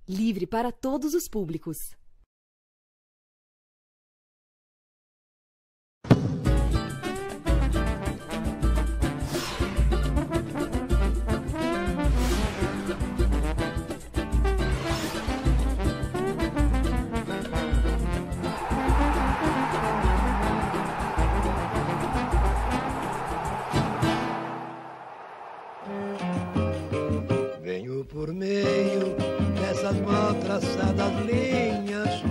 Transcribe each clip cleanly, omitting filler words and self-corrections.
Livre para todos os públicos. Venho por meio dessas mal traçadas linhas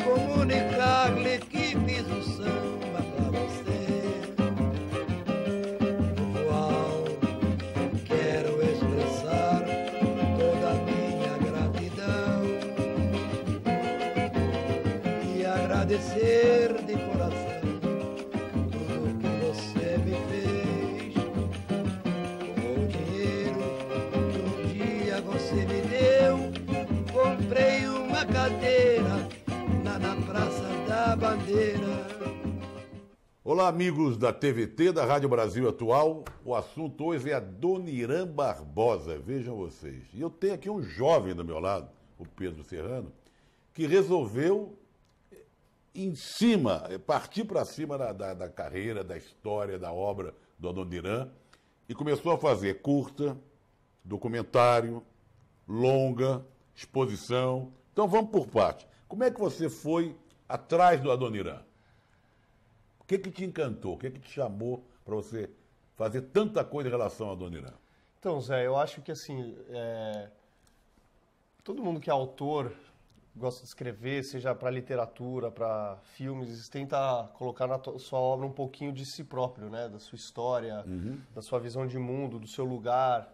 comunicar-lhe que fiz o samba pra você, no qual quero expressar toda a minha gratidão e agradecer de coração tudo que você me fez com o dinheiro você me deu. Comprei uma cadeira na Praça da Bandeira. Olá, amigos da TVT, da Rádio Brasil Atual. O assunto hoje é Adoniran Barbosa, vejam vocês. E eu tenho aqui um jovem do meu lado, o Pedro Serrano, que resolveu partir para cima da carreira, da história, da obra do Adoniran e começou a fazer curta, documentário, longa, exposição. Então vamos por parte. Como é que você foi atrás do Adoniran? O que te encantou? O que te chamou para você fazer tanta coisa em relação ao Adoniran? Então, Zé, eu acho que assim, todo mundo que é autor, gosta de escrever, seja para literatura, para filmes, tenta colocar na sua obra um pouquinho de si próprio, né? Da sua história, da sua visão de mundo, do seu lugar.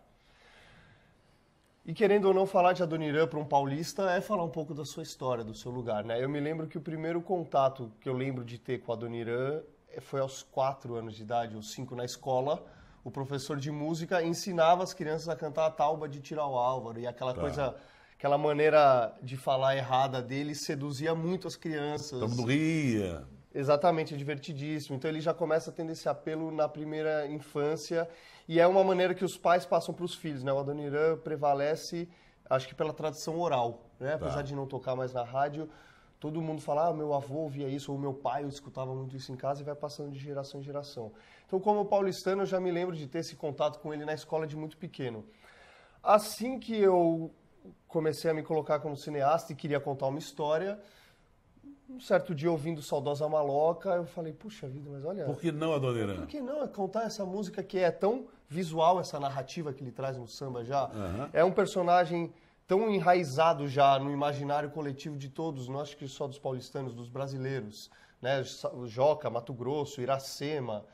E querendo ou não, falar de Adoniran para um paulista é falar um pouco da sua história, do seu lugar, né? Eu me lembro que o primeiro contato que eu lembro de ter com Adoniran foi aos 4 anos de idade, ou 5, na escola. O professor de música ensinava as crianças a cantar a tauba de Tirar o Álvaro. E aquela coisa, aquela maneira de falar errada dele seduzia muito as crianças. Todo mundo ria. Exatamente, é divertidíssimo. Então ele já começa tendo esse apelo na primeira infância e é uma maneira que os pais passam para os filhos, né? O Adoniran prevalece, acho que pela tradição oral, né? Apesar de não tocar mais na rádio, todo mundo fala, meu avô ouvia isso, ou meu pai, eu escutava muito isso em casa e vai passando de geração em geração. Então, como paulistano, eu já me lembro de ter esse contato com ele na escola de muito pequeno. Assim que eu comecei a me colocar como cineasta e queria contar uma história, um certo dia, ouvindo Saudosa Maloca, eu falei, puxa vida, mas olha... Por que não, Adoniran? Por que não contar essa música que é tão visual, essa narrativa que ele traz no samba já? É um personagem tão enraizado já no imaginário coletivo de todos, não acho que só dos paulistanos, dos brasileiros, né? Joca, Mato Grosso, Iracema...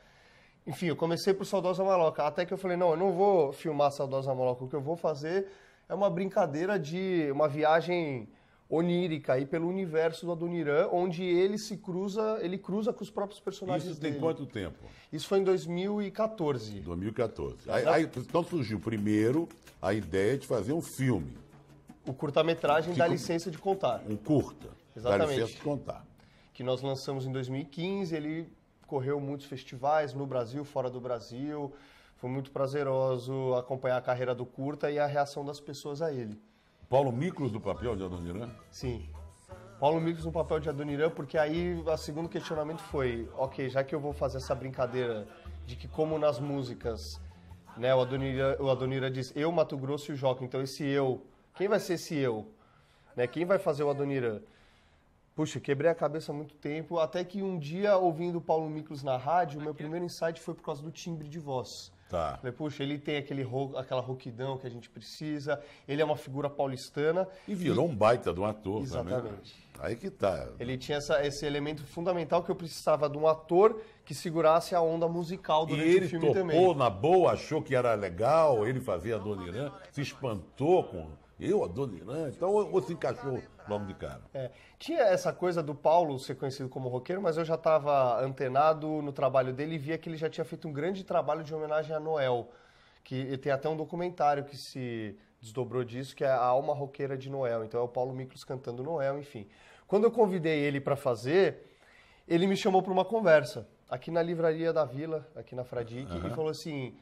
Enfim, eu comecei por Saudosa Maloca, até que eu falei, não, eu não vou filmar Saudosa Maloca, o que eu vou fazer é uma brincadeira de uma viagem onírica aí pelo universo do Adoniran, onde ele cruza com os próprios personagens dele. Isso tem quanto tempo? Isso foi em 2014. 2014. Aí, então surgiu primeiro a ideia de fazer um filme. O curta-metragem Dá Licença de Contar. Um curta. Exatamente. Dá Licença de Contar. Que nós lançamos em 2015, ele correu muitos festivais no Brasil, fora do Brasil. Foi muito prazeroso acompanhar a carreira do curta e a reação das pessoas a ele. Paulo Miklos do papel de Adoniran? Sim. Paulo Miklos no papel de Adoniran, porque aí o segundo questionamento foi, ok, já que eu vou fazer essa brincadeira de que como nas músicas, né, o Adoniran diz eu, Mato Grosso e o Joca, então esse eu, quem vai ser esse eu? Né, quem vai fazer o Adoniran? Puxa, quebrei a cabeça há muito tempo, até que um dia, ouvindo o Paulo Miklos na rádio, o meu primeiro insight foi por causa do timbre de voz. Tá. Falei, puxa, ele tem aquela rouquidão que a gente precisa, ele é uma figura paulistana. E virou um baita de um ator. Exatamente. Também. Aí que tá. Ele tinha esse elemento fundamental que eu precisava de um ator que segurasse a onda musical durante o filme também. E ele topou na boa, achou que era legal, ele fazia Adoniran, se espantou com eu, Adoniran, então ou se encaixou logo de cara. Tinha essa coisa do Paulo ser conhecido como roqueiro, mas eu já estava antenado no trabalho dele e via que ele já tinha feito um grande trabalho de homenagem a Noel, que tem até um documentário que se desdobrou disso, que é a Alma Roqueira de Noel. Então é o Paulo Miklos cantando Noel, enfim. Quando eu convidei ele para fazer, ele me chamou para uma conversa, aqui na Livraria da Vila, aqui na Fradique, e falou assim,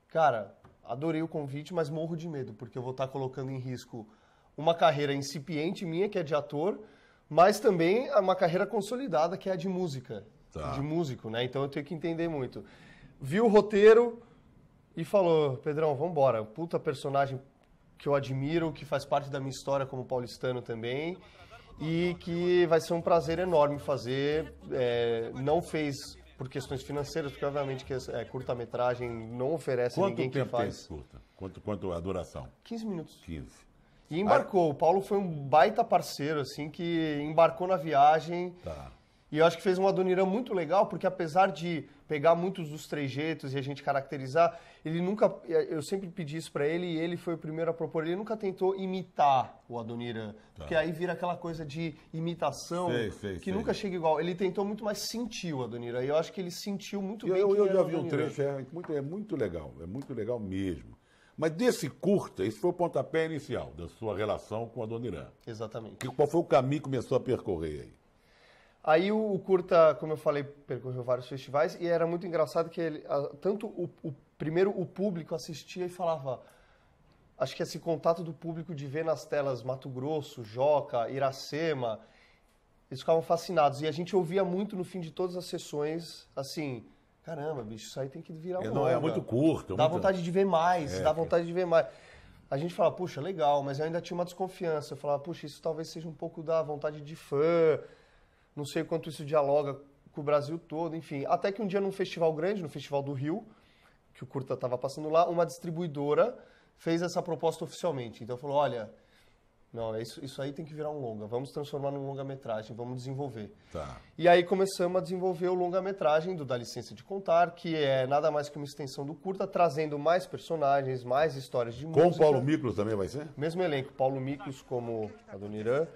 cara, adorei o convite, mas morro de medo, porque eu vou estar colocando em risco uma carreira incipiente minha, que é de ator, mas também uma carreira consolidada, que é a de música, de músico, né? Então eu tenho que entender muito. Viu o roteiro e falou, Pedrão, vamos embora. Puta personagem que eu admiro, que faz parte da minha história como paulistano também, e que vai ser um prazer enorme fazer. Não fez por questões financeiras, porque obviamente que curta-metragem não oferece ninguém que faz. Quanto tempo tem esse curta? Quanto a duração? 15 minutos. 15. E embarcou. O Paulo foi um baita parceiro, assim, que embarcou na viagem. Tá. E eu acho que fez um Adoniran muito legal, porque apesar de pegar muitos dos trejeitos e a gente caracterizar, ele nunca... Eu sempre pedi isso pra ele e ele foi o primeiro a propor. Ele nunca tentou imitar o Adoniran, porque aí vira aquela coisa de imitação que nunca chega igual. Ele tentou muito mais sentir o Adoniran e eu acho que ele sentiu muito bem. Eu já vi um trecho, é muito legal mesmo. Mas desse curta, esse foi o pontapé inicial da sua relação com a Adoniran. Exatamente. Qual foi o caminho que começou a percorrer aí? Aí o curta, como eu falei, percorreu vários festivais e era muito engraçado que ele, tanto primeiro o público assistia e falava, acho que esse contato do público de ver nas telas Mato Grosso, Joca, Iracema, eles ficavam fascinados. E a gente ouvia muito no fim de todas as sessões, assim, caramba, bicho, isso aí tem que virar um longa. É muito curto. Dá vontade de ver mais, dá vontade de ver mais. A gente falava, puxa, legal, mas eu ainda tinha uma desconfiança. Eu falava, puxa, isso talvez seja um pouco da vontade de fã. Não sei o quanto isso dialoga com o Brasil todo, enfim. Até que um dia num festival grande, no Festival do Rio, que o curta estava passando lá, uma distribuidora fez essa proposta oficialmente. Então falou, olha, não, isso aí tem que virar um longa, vamos transformar num longa-metragem, vamos desenvolver. Tá. E aí começamos a desenvolver o longa-metragem do Dá Licença de Contar, que é nada mais que uma extensão do curta, trazendo mais personagens, mais histórias de música. Com o Paulo Miklos também vai ser? Mesmo elenco, Paulo Miklos como Adoniran.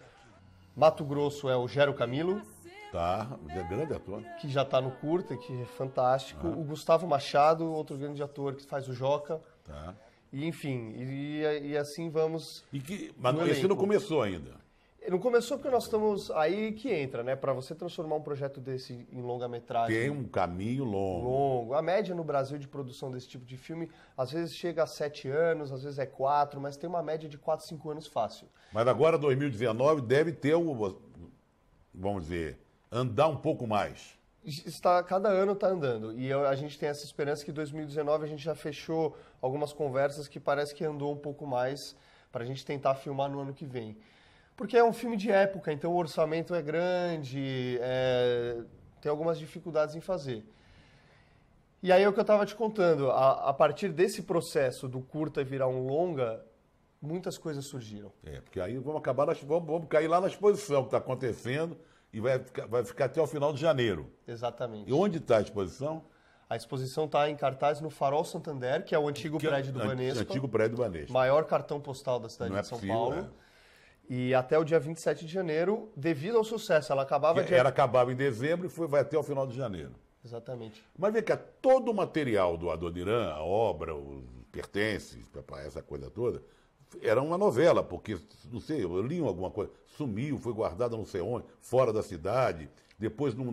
Mato Grosso é o Gero Camilo. Tá, é grande ator. Que já está no curta, que é fantástico. O Gustavo Machado, outro grande ator que faz o Joca. Tá. E enfim, e assim vamos. Mas esse não começou ainda. Não começou porque nós estamos. Aí que entra, né? Para você transformar um projeto desse em longa-metragem. Tem um caminho longo. A média no Brasil de produção desse tipo de filme, às vezes chega a 7 anos, às vezes é 4, mas tem uma média de 4, 5 anos fácil. Mas agora, 2019, deve ter vamos dizer, andar um pouco mais. Cada ano está andando. E a gente tem essa esperança que em 2019 a gente já fechou algumas conversas que parece que andou um pouco mais para a gente tentar filmar no ano que vem. Porque é um filme de época, então o orçamento é grande, tem algumas dificuldades em fazer. E aí é o que eu estava te contando, a partir desse processo do curta virar um longa, muitas coisas surgiram. Porque aí vamos cair lá na exposição que está acontecendo e vai ficar até o final de janeiro. Exatamente. E onde está a exposição? A exposição está em cartaz no Farol Santander, que é o antigo prédio do Banespa. Antigo prédio do Banespa. Maior cartão postal da cidade de São Paulo. E até o dia 27 de janeiro, devido ao sucesso, ela acabava Ela acabava em dezembro e vai até o final de janeiro. Exatamente. Mas vem cá, todo o material do Adoniran, a obra, os pertences, essa coisa toda, era uma novela, porque, não sei, eu li alguma coisa, sumiu, foi guardada não sei onde, fora da cidade, depois na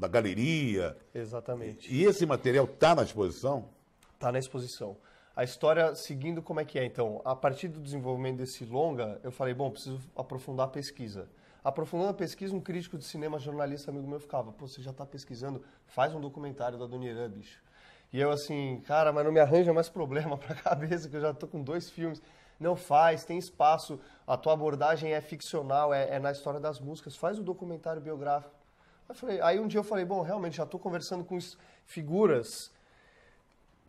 galeria. Exatamente. E esse material está na exposição? Está na exposição. A história, seguindo como é que é, então, a partir do desenvolvimento desse longa, eu falei, bom, preciso aprofundar a pesquisa. Aprofundando a pesquisa, um crítico de cinema, jornalista amigo meu, ficava, pô, você já está pesquisando, faz um documentário da Adoniran, bicho. E eu assim, cara, mas não me arranja mais problema para a cabeça, que eu já estou com 2 filmes. Não faz, tem espaço, a tua abordagem é ficcional, é na história das músicas, faz o documentário biográfico. Aí um dia eu falei, bom, realmente já estou conversando com figuras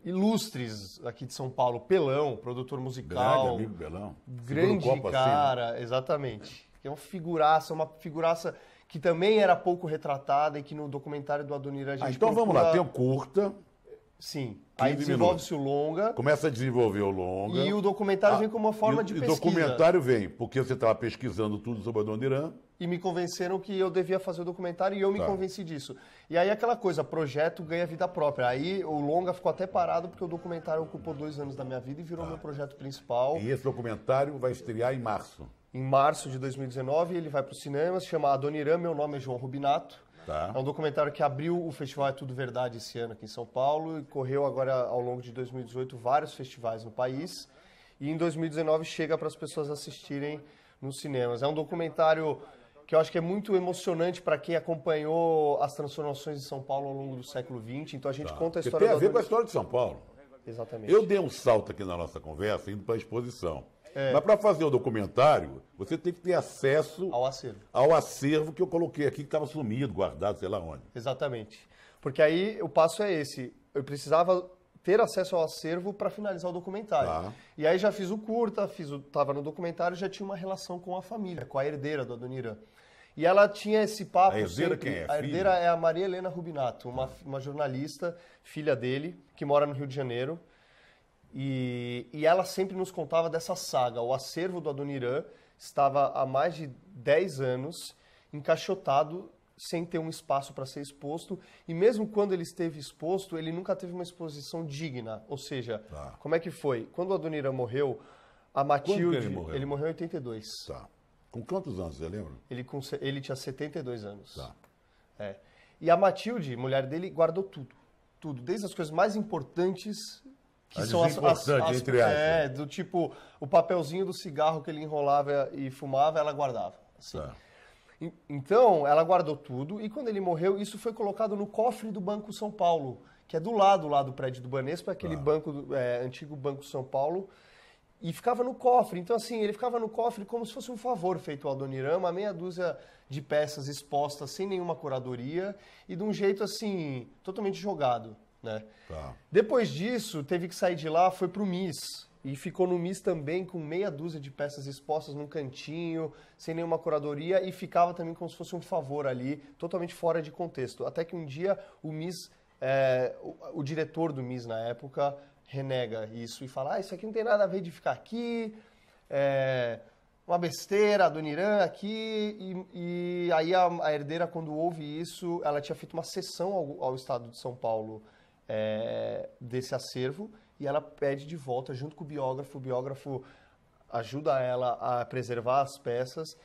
ilustres aqui de São Paulo, Pelão, produtor musical. Grande amigo Pelão. Grande cara, assim, né? Exatamente. Que é uma figuraça que também era pouco retratada e que no documentário do Adoniran a gente então vamos lá, tem o curta. Sim, aí desenvolve-se o longa. Começa a desenvolver o longa. E o documentário vem como uma forma de pesquisa. E o documentário vem porque você estava pesquisando tudo sobre a Adoniran. E me convenceram que eu devia fazer o documentário e eu me convenci disso. E aí aquela coisa, projeto ganha vida própria. Aí o longa ficou até parado porque o documentário ocupou 2 anos da minha vida e virou meu projeto principal. E esse documentário vai estrear em março. Em março de 2019 ele vai para o cinema, se chama Adoniran, meu nome é João Rubinato. Tá. É um documentário que abriu o Festival É Tudo Verdade esse ano aqui em São Paulo e correu agora ao longo de 2018 vários festivais no país. e em 2019 chega para as pessoas assistirem nos cinemas. É um documentário que eu acho que é muito emocionante para quem acompanhou as transformações de São Paulo ao longo do século XX. Então a gente conta a Porque história tem a ver do com a história de São Paulo. Exatamente. Eu dei um salto aqui na nossa conversa, indo para a exposição. Mas para fazer o documentário, você tem que ter acesso ao acervo. Que eu coloquei aqui, que estava sumido, guardado, sei lá onde. Exatamente. Porque aí o passo é esse. Eu precisava ter acesso ao acervo para finalizar o documentário. Tá. E aí já fiz o curta, estava no documentário, já tinha uma relação com a família, com a herdeira do Adoniran. E ela tinha esse papo... A herdeira quem é? A herdeira é a Maria Helena Rubinato, uma jornalista, filha dele, que mora no Rio de Janeiro. E ela sempre nos contava dessa saga. O acervo do Adoniran estava há mais de 10 anos encaixotado, sem ter um espaço para ser exposto. E mesmo quando ele esteve exposto, ele nunca teve uma exposição digna. Ou seja, como é que foi? Quando o Adoniran morreu, a Matilde... Quando ele morreu? Ele morreu em 82. Tá. Com quantos anos, você lembra? Ele tinha 72 anos. Tá. É. E a Matilde, mulher dele, guardou tudo. Tudo. Desde as coisas mais importantes... Que são as entre aspas. do tipo, o papelzinho do cigarro que ele enrolava e fumava, ela guardava. Assim. Tá. Então, ela guardou tudo e quando ele morreu, isso foi colocado no cofre do Banco São Paulo, que é do lado lá do prédio do Banespa, aquele antigo Banco São Paulo, e ficava no cofre. Então, assim, ele ficava no cofre como se fosse um favor feito ao Adoniran, uma meia dúzia de peças expostas sem nenhuma curadoria e de um jeito, assim, totalmente jogado, né? Tá. Depois disso, teve que sair de lá, foi pro MIS. E ficou no MIS também com meia dúzia de peças expostas num cantinho, sem nenhuma curadoria, e ficava também como se fosse um favor ali, totalmente fora de contexto. Até que um dia o MIS, o diretor do MIS na época, renega isso e fala, isso aqui não tem nada a ver de ficar aqui, uma besteira, Adoniran aqui. E aí a herdeira, quando ouve isso, ela tinha feito uma cessão ao Estado de São Paulo desse acervo, e ela pede de volta junto com o biógrafo ajuda ela a preservar as peças,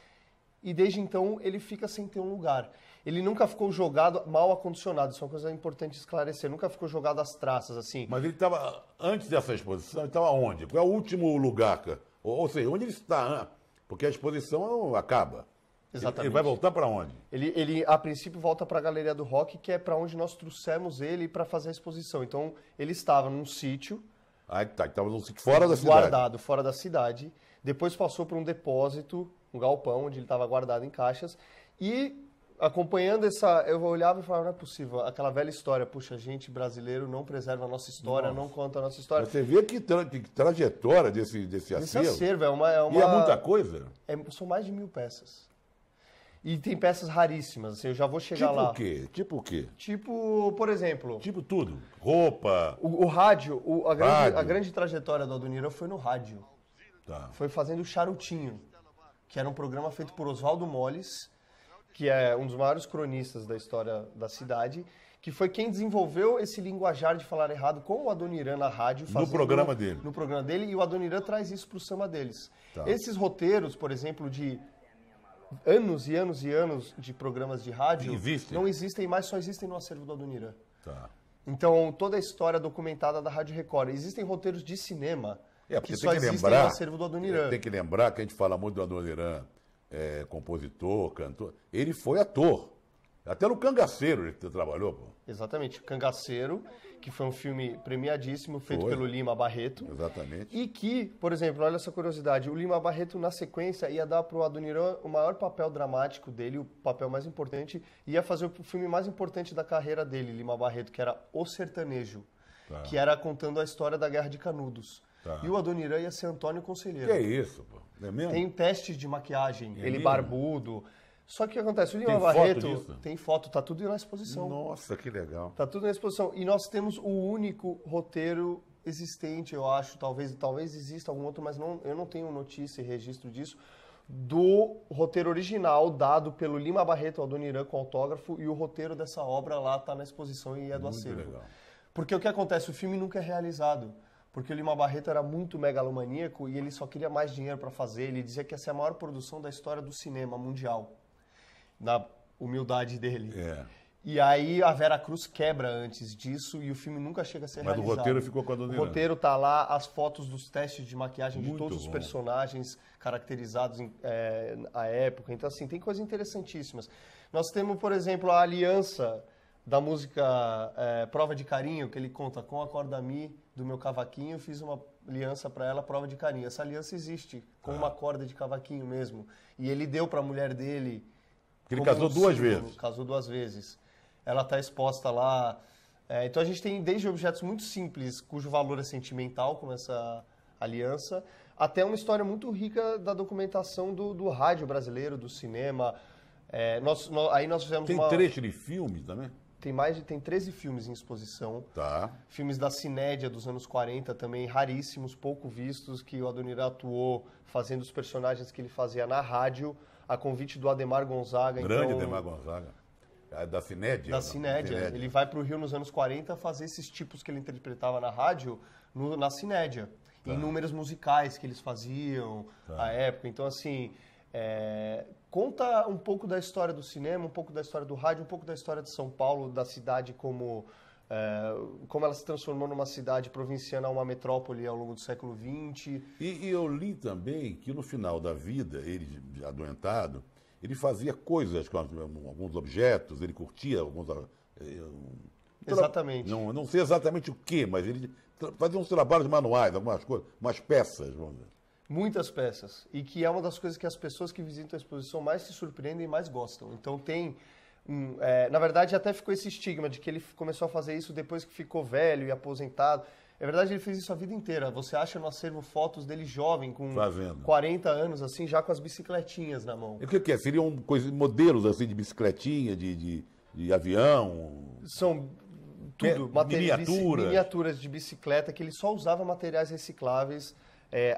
e desde então ele fica sem ter um lugar. Ele nunca ficou jogado mal acondicionado, isso é uma coisa importante esclarecer, nunca ficou jogado às traças, assim. Mas ele estava, antes dessa exposição, ele estava onde? Qual é o último lugar? Ou seja, onde ele está? Porque a exposição acaba. Exatamente. Ele vai voltar para onde? Ele, a princípio, volta para a Galeria do Rock, que é para onde nós trouxemos ele para fazer a exposição. Então, ele estava num sítio... Estava num sítio fora da cidade. Guardado, fora da cidade. Depois passou para um depósito, um galpão, onde ele estava guardado em caixas. E, acompanhando eu olhava e falava, não é possível, aquela velha história, puxa, a gente brasileiro não preserva a nossa história, não conta a nossa história. Mas você vê que trajetória desse acervo. Esse acervo é E é muita coisa? São mais de 1000 peças. E tem peças raríssimas, assim, eu já vou chegar lá. Tipo o quê? Tipo, por exemplo... Tipo tudo. Roupa... O rádio, a grande trajetória do Adoniran foi no rádio. Tá. Foi fazendo Charutinho, que era um programa feito por Oswaldo Molles, que é um dos maiores cronistas da história da cidade, que foi quem desenvolveu esse linguajar de falar errado com o Adoniran na rádio. No programa dele. No programa dele, e o Adoniran traz isso para o samba deles. Tá. Esses roteiros, por exemplo, de... anos e anos e anos de programas de rádio não existem mais, só existem no acervo do Adoniran. Tá. Então, toda a história documentada da Rádio Record. Existem roteiros de cinema que só existem no acervo do Adoniran. Tem que lembrar que a gente fala muito do Adoniran, compositor, cantor. Ele foi ator. Até no Cangaceiro ele trabalhou, pô. Exatamente. Cangaceiro, que foi um filme premiadíssimo, feito pelo Lima Barreto. Exatamente. E que, por exemplo, olha essa curiosidade, o Lima Barreto, na sequência, ia dar para o Adoniran o maior papel dramático dele, o papel mais importante, ia fazer o filme mais importante da carreira dele, Lima Barreto, que era O Sertanejo, que era contando a história da Guerra de Canudos. Tá. E o Adoniran ia ser Antônio Conselheiro. Que é isso, pô? É mesmo? Tem testes de maquiagem, ele barbudo... Só que o que acontece? O Lima Barreto tem foto, tá tudo na exposição. Nossa, que legal. Tá tudo na exposição. E nós temos o único roteiro existente, eu acho, talvez exista algum outro, mas eu não tenho notícia e registro disso, do roteiro original dado pelo Lima Barreto ao Adoniran com autógrafo, e o roteiro dessa obra lá tá na exposição e é do acervo. Legal. Porque o que acontece? O filme nunca é realizado. Porque o Lima Barreto era muito megalomaníaco e ele só queria mais dinheiro para fazer. Ele dizia que essa é a maior produção da história do cinema mundial. Na humildade dele. E aí a Vera Cruz quebra antes disso e o filme nunca chega a ser Mas realizado. o roteiro ficou com a Dona O Irã. roteiro tá lá, as fotos dos testes de maquiagem de Muito todos os bom. personagens caracterizados à época. Então, assim, tem coisas interessantíssimas. Nós temos, por exemplo, a aliança da música Prova de Carinho, que ele conta com a corda Mi do meu cavaquinho, fiz uma aliança para ela, Prova de Carinho. Essa aliança existe, com uma corda de cavaquinho mesmo. E ele deu para a mulher dele... Ele como casou um duas símbolo. vezes. Casou 2 vezes. Ela está exposta lá. Então a gente tem desde objetos muito simples, cujo valor é sentimental, como essa aliança, até uma história muito rica da documentação do rádio brasileiro, do cinema. Aí nós fizemos Tem trecho de filme também? Tem 13 filmes em exposição. Tá. Filmes da Cinédia dos anos 40 também, raríssimos, pouco vistos, que o Adoniran atuou fazendo os personagens que ele fazia na rádio, a convite do Ademar Gonzaga. Grande então, Ademar Gonzaga. Da Cinédia? Da Cinédia. Ele vai para o Rio nos anos 40 fazer esses tipos que ele interpretava na rádio na Cinédia. Tá. Em números musicais que eles faziam à época. Então, assim, conta um pouco da história do cinema, um pouco da história do rádio, um pouco da história de São Paulo, da cidade como ela se transformou numa cidade provinciana, uma metrópole ao longo do século XX. E eu li também que no final da vida, ele adoentado, ele fazia coisas com alguns objetos, ele curtia alguns... Exatamente. Não sei exatamente o que, mas ele fazia uns trabalhos manuais, algumas coisas, umas peças, vamos dizer. Muitas peças. E que é uma das coisas que as pessoas que visitam a exposição mais se surpreendem e mais gostam. Então tem... na verdade, até ficou esse estigma de que ele começou a fazer isso depois que ficou velho e aposentado. Na verdade, ele fez isso a vida inteira. Você acha no acervo fotos dele jovem, com 40 anos, assim, já com as bicicletinhas na mão. E o que é? Seriam modelos assim de bicicletinha, de avião? São tudo. Miniaturas de bicicleta, que ele só usava materiais recicláveis,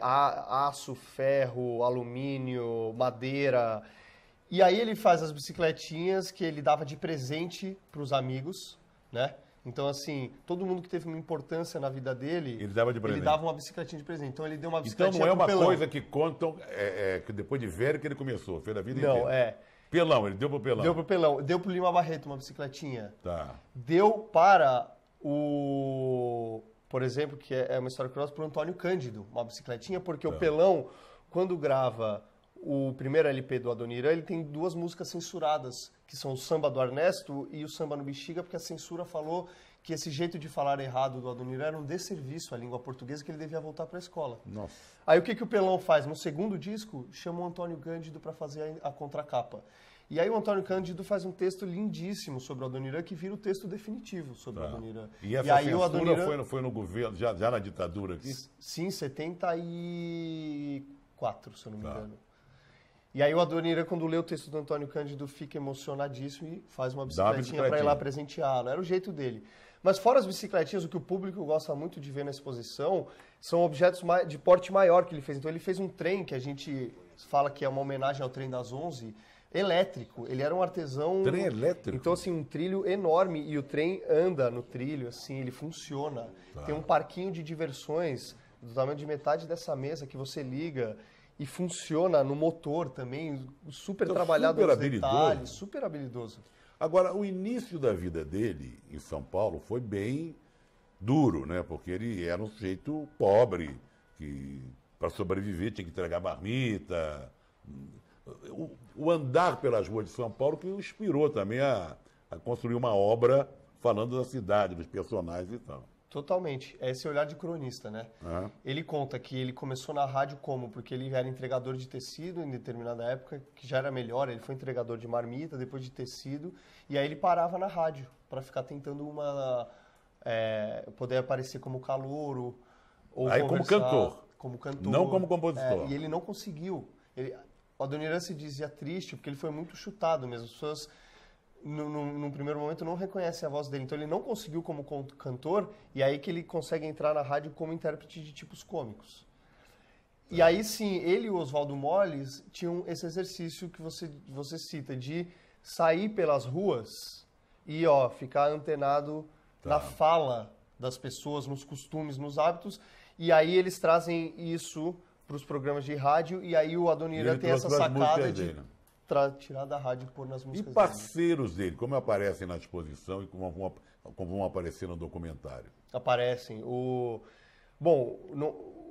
aço, ferro, alumínio, madeira. E aí ele faz as bicicletinhas que ele dava de presente para os amigos, né? Então, assim, todo mundo que teve uma importância na vida dele, ele dava de presente. Ele dava uma bicicletinha de presente. Então, ele deu uma Então, bicicletinha não é uma pro Pelão. coisa que contam que depois de velho que ele começou, fez a vida inteira. Não, Pelão, ele deu pro Pelão. Deu pro Pelão. Deu pro Lima Barreto uma bicicletinha. Tá. Deu para por exemplo, que é uma história curiosa, pro Antônio Cândido, uma bicicletinha, porque o Pelão, quando grava o primeiro LP do Adoniran, ele tem 2 músicas censuradas, que são o Samba do Ernesto e o Samba no Bexiga, porque a censura falou que esse jeito de falar errado do Adoniran era um desserviço à língua portuguesa, que ele devia voltar para a escola. Nossa. Aí o que o Pelão faz? No segundo disco, chama o Antônio Cândido para fazer a contracapa. E aí o Antônio Cândido faz um texto lindíssimo sobre o Adoniran, que vira o texto definitivo sobre o Adoniran. E essa aí censura o Adoniran... foi no governo, já na ditadura aqui? Sim, 74, se eu não me engano. E aí o Adoniran, quando lê o texto do Antônio Cândido, fica emocionadíssimo e faz uma bicicletinha para ir lá presenteá-lo. Era o jeito dele. Mas fora as bicicletinhas, o que o público gosta muito de ver na exposição são objetos de porte maior que ele fez. Então ele fez um trem, que a gente fala que é uma homenagem ao trem das 11, elétrico. Ele era um artesão... Trem elétrico? Então, assim, um trilho enorme. E o trem anda no trilho, assim, ele funciona. Tá. Tem um parquinho de diversões do tamanho de metade dessa mesa que você liga... E funciona no motor também, super então, trabalhado nos detalhes, super habilidoso. Agora, o início da vida dele em São Paulo foi bem duro, né? Porque ele era um sujeito pobre, que para sobreviver tinha que entregar marmita. O andar pelas ruas de São Paulo que o inspirou também a construir uma obra falando da cidade, dos personagens e tal. Totalmente. É esse olhar de cronista, né? Uhum. Ele conta que ele começou na rádio como? Porque ele era entregador de tecido em determinada época, que já era melhor. Ele foi entregador de marmita, depois de tecido. E aí ele parava na rádio para ficar tentando poder aparecer como calouro ou aí como cantor. Como cantor. Não como compositor. E ele não conseguiu. O Adoniran se dizia triste porque ele foi muito chutado mesmo. As pessoas... Num primeiro momento não reconhece a voz dele, então ele não conseguiu como cantor, e aí que ele consegue entrar na rádio como intérprete de tipos cômicos. E aí sim, ele e o Oswaldo Molles tinham esse exercício que você cita, de sair pelas ruas e ficar antenado na fala das pessoas, nos costumes, nos hábitos, e aí eles trazem isso para os programas de rádio, e aí o Adoniran tem essa sacada de tirar da rádio e pôr nas E músicas dele. parceiros dele, como aparecem na exposição e como vão aparecer no documentário? Aparecem. Bom,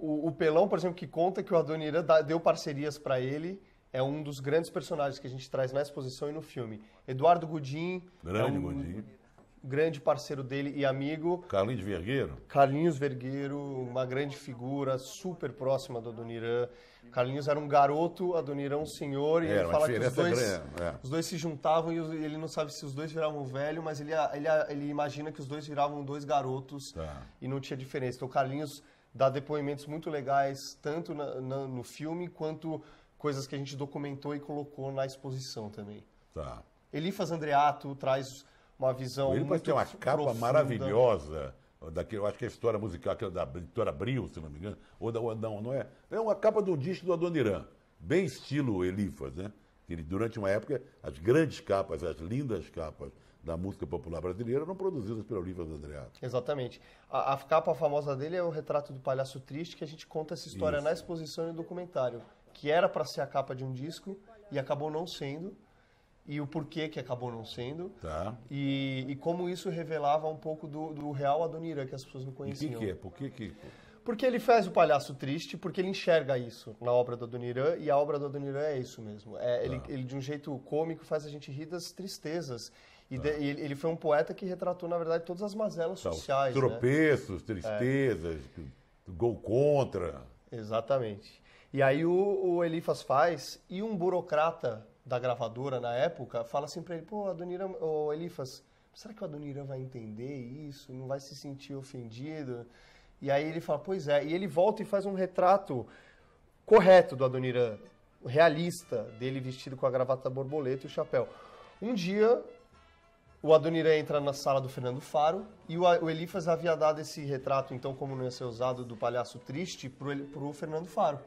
o Pelão, por exemplo, que conta que o Adoniran deu parcerias para ele, é um dos grandes personagens que a gente traz na exposição e no filme. Eduardo Gudim, Grande Gudim. grande parceiro dele e amigo. Carlinhos Vergueiro? Carlinhos Vergueiro, uma grande figura, super próxima do Adoniran. Carlinhos era um garoto, Adoniran um senhor, e Era ele uma fala que diferença grande, os dois se juntavam e ele não sabe se os dois viravam velho, mas ele imagina que os dois viravam dois garotos e não tinha diferença. Então o Carlinhos dá depoimentos muito legais, tanto no filme, quanto coisas que a gente documentou e colocou na exposição também. Tá. Elifas Andreato traz uma visão Ele muito tem uma capa profunda. maravilhosa, eu acho que é a história musical, aquela da Vitória Abril, se não me engano, não é? É uma capa do disco do Adoniran, bem estilo Elifas, né? Ele, durante uma época, as grandes capas, as lindas capas da música popular brasileira eram produzidas pelo Elifas Andreato. Exatamente. A capa famosa dele é o retrato do Palhaço Triste, que a gente conta essa história Isso. na exposição e no documentário, que era para ser a capa de um disco e acabou não sendo, e o porquê que acabou não sendo, Tá. e como isso revelava um pouco do real Adoniran, que as pessoas não E o conheciam. que é? Por que... Porque ele faz o Palhaço Triste, porque ele enxerga isso na obra do Adoniran, e a obra do Adoniran é isso mesmo. Ele, de um jeito cômico, faz a gente rir das tristezas. E ele foi um poeta que retratou, na verdade, todas as mazelas sociais. Tropeços, tristezas, gol contra. Exatamente. E aí o Elifas faz, e um burocrata da gravadora na época fala assim pra ele, pô, Adoniran, Elifas, será que o Adoniran vai entender isso? Não vai se sentir ofendido? E aí ele fala, pois é. E ele volta e faz um retrato correto do Adoniran, realista, dele vestido com a gravata borboleta e o chapéu. Um dia, o Adoniran entra na sala do Fernando Faro e o Elifas havia dado esse retrato, então, como não ia ser usado, do Palhaço Triste, pro Fernando Faro.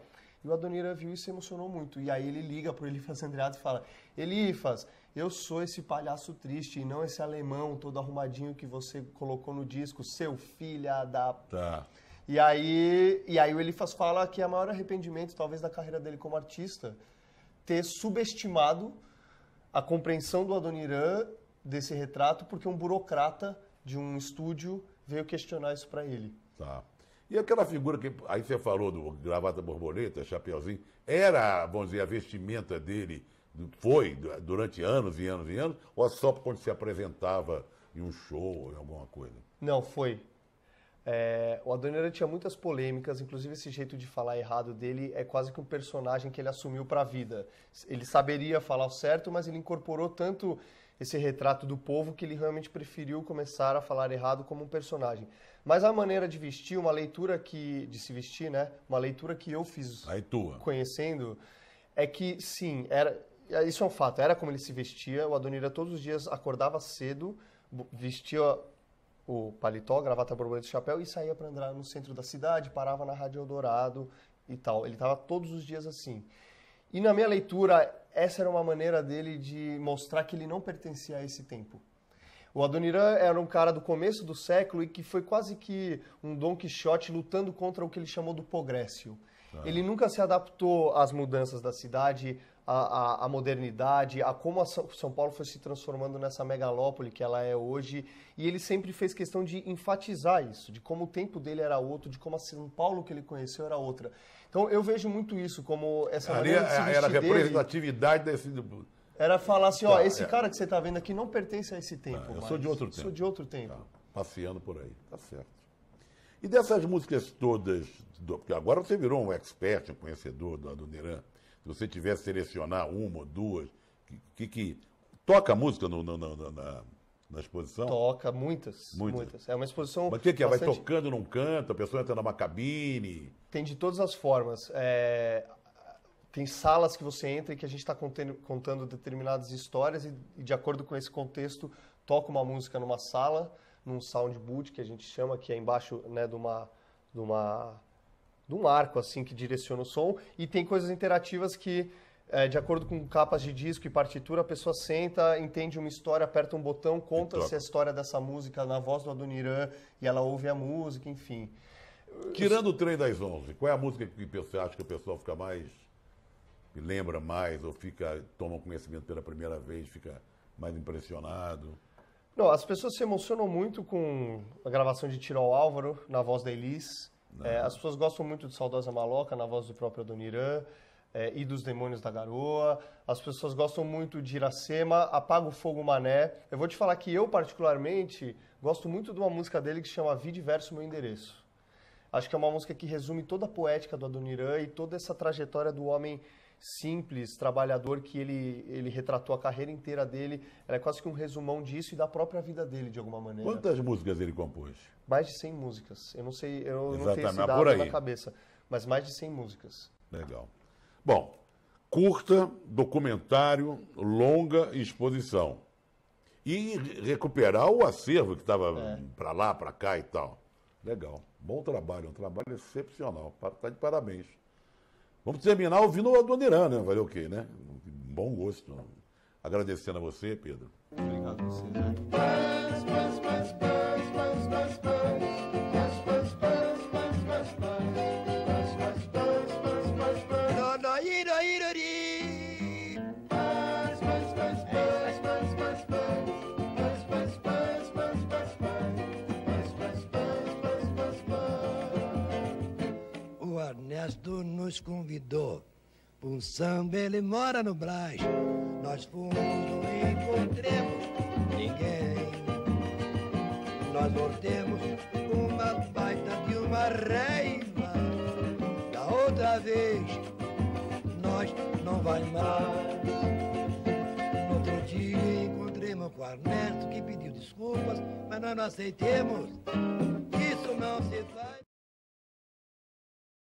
E o Adoniran viu e se emocionou muito. E aí ele liga pro Elifas Andreato e fala, Elifas, eu sou esse palhaço triste e não esse alemão todo arrumadinho que você colocou no disco, seu filha da... Tá. E aí o Elifas fala que é o maior arrependimento, talvez, da carreira dele como artista, ter subestimado a compreensão do Adoniran desse retrato, porque um burocrata de um estúdio veio questionar isso para ele. Tá. E aquela figura que aí você falou do gravata borboleta, chapeuzinho, era, vamos dizer, a vestimenta dele, foi durante anos e anos e anos, ou só quando se apresentava em um show, em alguma coisa? Não, foi. O Adoniran tinha muitas polêmicas, inclusive esse jeito de falar errado dele é quase que um personagem que ele assumiu para a vida. Ele saberia falar o certo, mas ele incorporou tanto esse retrato do povo que ele realmente preferiu começar a falar errado como um personagem. Mas a maneira de vestir, uma leitura de se vestir, né? Uma leitura que eu fiz Aí tua. conhecendo, é que sim, isso é um fato, era como ele se vestia. O Adoniran todos os dias acordava cedo, vestia o paletó, gravata borboleta e chapéu e saía para andar no centro da cidade, parava na Rádio Eldorado e tal. Ele estava todos os dias assim. E na minha leitura, essa era uma maneira dele de mostrar que ele não pertencia a esse tempo. O Adoniran era um cara do começo do século e que foi quase que um Dom Quixote lutando contra o que ele chamou do progresso. Ele nunca se adaptou às mudanças da cidade, à modernidade, a como São Paulo foi se transformando nessa megalópole que ela é hoje. E ele sempre fez questão de enfatizar isso, de como o tempo dele era outro, de como a São Paulo que ele conheceu era outra. Então eu vejo muito isso como essa Ali maneira de se vestir era a dele. representatividade desse... Era falar assim, ó, esse cara que você está vendo aqui não pertence a esse tempo eu mais. sou de outro tempo. Sou de outro tempo. Tá, passeando por aí, tá certo. E dessas músicas todas, porque agora você virou um expert, um conhecedor do Adoniran, se você tivesse selecionar uma ou duas, que toca música na exposição? Toca, muitas. É uma exposição... Mas o que é? Vai bastante... tocando num canto, a pessoa entra numa cabine? Tem de todas as formas. Tem salas que você entra e que a gente está contando determinadas histórias e, de acordo com esse contexto, toca uma música numa sala, num sound booth, que a gente chama, que é embaixo, né, de um arco assim que direciona o som. E tem coisas interativas que, de acordo com capas de disco e partitura, a pessoa senta, entende uma história, aperta um botão, conta-se a história dessa música na voz do Adoniran e ela ouve a música, enfim. Tirando o Trem das 11, qual é a música que você acha que o pessoal fica mais lembra mais ou toma conhecimento pela primeira vez, fica mais impressionado? Não, as pessoas se emocionam muito com a gravação de Tiro ao Álvaro, na voz da Elis. As pessoas gostam muito de Saudosa Maloca, na voz do próprio Adoniran, e dos Demônios da Garoa. As pessoas gostam muito de Iracema, Apaga o Fogo Mané. Eu vou te falar que eu, particularmente, gosto muito de uma música dele que se chama Vide Verso Meu Endereço. Acho que é uma música que resume toda a poética do Adoniran e toda essa trajetória do homem simples, trabalhador, que ele retratou a carreira inteira dele. Ela é quase que um resumão disso e da própria vida dele, de alguma maneira. Quantas músicas ele compôs? Mais de 100 músicas. Eu não sei, eu não tenho esse Exatamente, dado por aí. na cabeça, mas mais de 100 músicas. Legal. Bom, curta, documentário, longa e exposição. E recuperar o acervo que estava para lá, para cá e tal. Legal. Bom trabalho, um trabalho excepcional. Está de parabéns. Vamos terminar ouvindo o Adoniran, né? Valeu o quê, né? Bom gosto. Agradecendo a você, Pedro. Obrigado a você, né? O Ernesto nos convidou para um samba, ele mora no Brás. Nós fomos, não encontremos ninguém. Nós voltemos uma baita de uma reiva. Da outra vez, nós não vai mais. No outro dia encontremos com o Ernesto que pediu desculpas, mas nós não aceitemos. Isso não se faz.